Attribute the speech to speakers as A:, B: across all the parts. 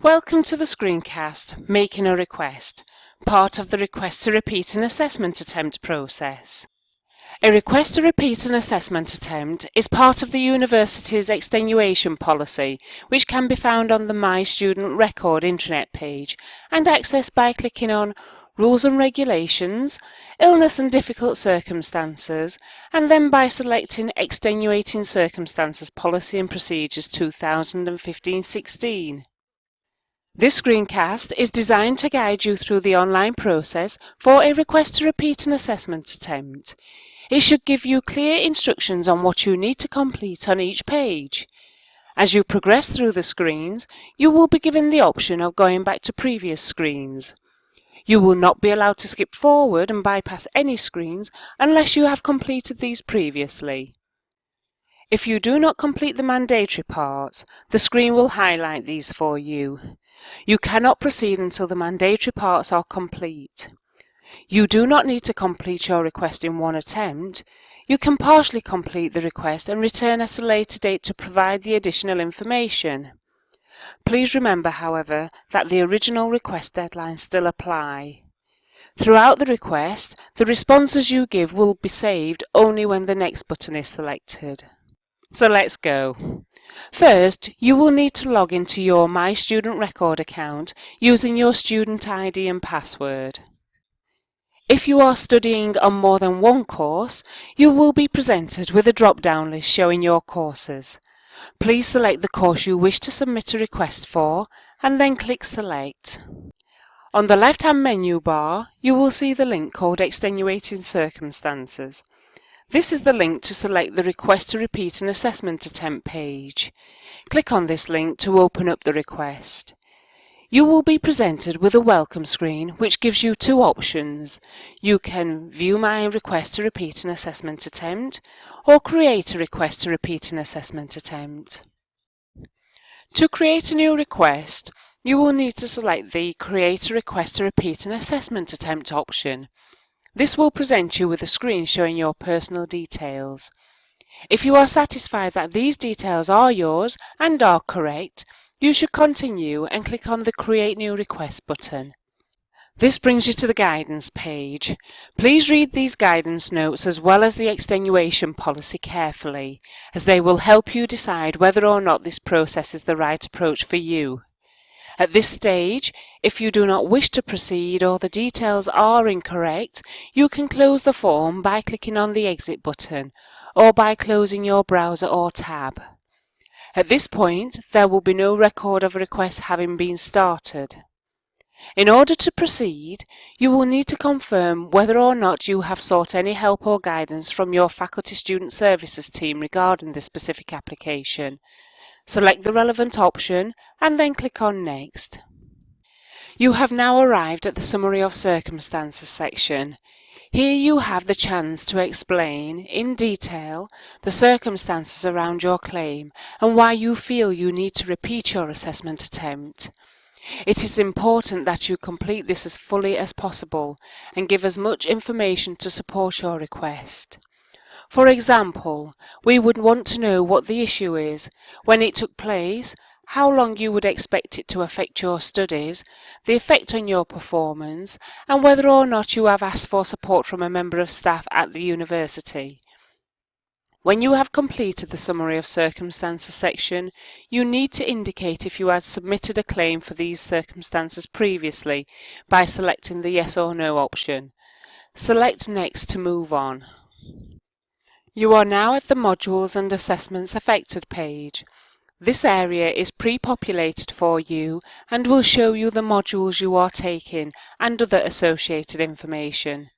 A: Welcome to the screencast, Making a Request, part of the Request to Repeat an Assessment Attempt process. A request to repeat an assessment attempt is part of the university's extenuation policy, which can be found on the My Student Record intranet page and accessed by clicking on Rules and Regulations, Illness and Difficult Circumstances, and then by selecting Extenuating Circumstances Policy and Procedures 2015-16. This screencast is designed to guide you through the online process for a request to repeat an assessment attempt. It should give you clear instructions on what you need to complete on each page. As you progress through the screens, you will be given the option of going back to previous screens. You will not be allowed to skip forward and bypass any screens unless you have completed these previously. If you do not complete the mandatory parts, the screen will highlight these for you. You cannot proceed until the mandatory parts are complete. You do not need to complete your request in one attempt. You can partially complete the request and return at a later date to provide the additional information. Please remember, however, that the original request deadlines still apply. Throughout the request, the responses you give will be saved only when the next button is selected. So let's go. First, you will need to log into your My Student Record account using your student ID and password. If you are studying on more than one course, you will be presented with a drop-down list showing your courses. Please select the course you wish to submit a request for and then click Select. On the left-hand menu bar, you will see the link called Extenuating Circumstances. This is the link to select the Request to Repeat an Assessment Attempt page. Click on this link to open up the request. You will be presented with a welcome screen which gives you two options. You can view my request to repeat an assessment attempt or create a request to repeat an assessment attempt. To create a new request, you will need to select the Create a Request to Repeat an Assessment Attempt option. This will present you with a screen showing your personal details. If you are satisfied that these details are yours and are correct, you should continue and click on the Create New Request button. This brings you to the guidance page. Please read these guidance notes as well as the extenuation policy carefully, as they will help you decide whether or not this process is the right approach for you. At this stage, if you do not wish to proceed or the details are incorrect, you can close the form by clicking on the Exit button or by closing your browser or tab. At this point, there will be no record of a request having been started. In order to proceed, you will need to confirm whether or not you have sought any help or guidance from your Faculty Student Services team regarding this specific application. Select the relevant option and then click on Next. You have now arrived at the Summary of Circumstances section. Here you have the chance to explain, in detail, the circumstances around your claim and why you feel you need to repeat your assessment attempt. It is important that you complete this as fully as possible and give as much information to support your request. For example, we would want to know what the issue is, when it took place, how long you would expect it to affect your studies, the effect on your performance, and whether or not you have asked for support from a member of staff at the university. When you have completed the Summary of Circumstances section, you need to indicate if you had submitted a claim for these circumstances previously by selecting the Yes or No option. Select Next to move on. You are now at the Modules and Assessments Affected page. This area is pre-populated for you and will show you the modules you are taking and other associated information.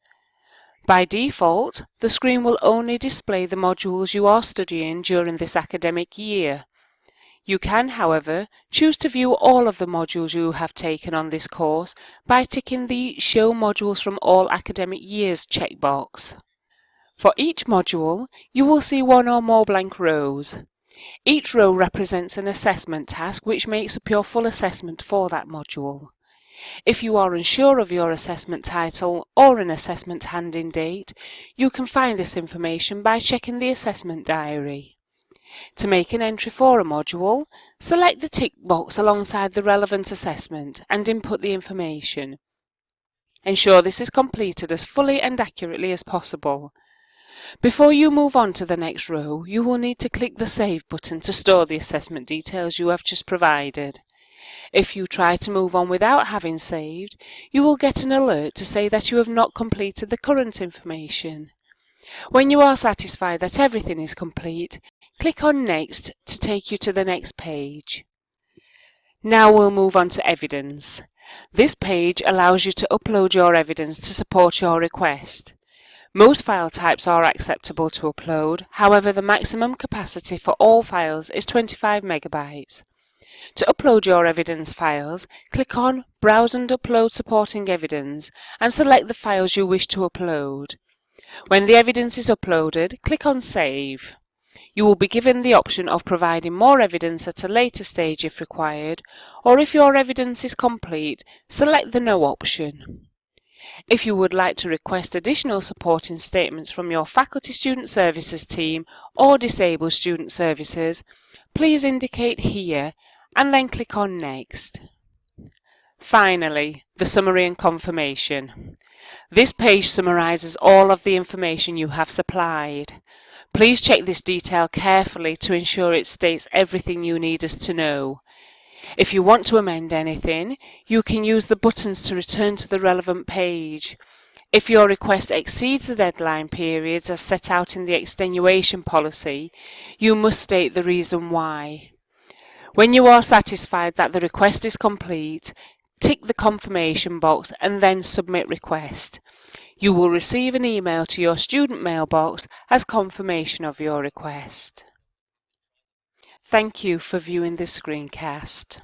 A: By default, the screen will only display the modules you are studying during this academic year. You can, however, choose to view all of the modules you have taken on this course by ticking the Show Modules from All Academic Years checkbox. For each module, you will see one or more blank rows. Each row represents an assessment task which makes up your full assessment for that module. If you are unsure of your assessment title or an assessment handing date, you can find this information by checking the assessment diary. To make an entry for a module, select the tick box alongside the relevant assessment and input the information. Ensure this is completed as fully and accurately as possible. Before you move on to the next row, you will need to click the Save button to store the assessment details you have just provided. If you try to move on without having saved, you will get an alert to say that you have not completed the current information. When you are satisfied that everything is complete, click on Next to take you to the next page. Now we'll move on to evidence. This page allows you to upload your evidence to support your request. Most file types are acceptable to upload, however the maximum capacity for all files is 25 megabytes. To upload your evidence files, click on Browse and Upload Supporting Evidence and select the files you wish to upload. When the evidence is uploaded, click on Save. You will be given the option of providing more evidence at a later stage if required, or if your evidence is complete, select the No option. If you would like to request additional supporting statements from your Faculty Student Services team or Disabled Student Services, please indicate here and then click on Next. Finally, the summary and confirmation. This page summarises all of the information you have supplied. Please check this detail carefully to ensure it states everything you need us to know. If you want to amend anything, you can use the buttons to return to the relevant page. If your request exceeds the deadline periods as set out in the extenuation policy, you must state the reason why. When you are satisfied that the request is complete, tick the confirmation box and then submit request. You will receive an email to your student mailbox as confirmation of your request. Thank you for viewing this screencast.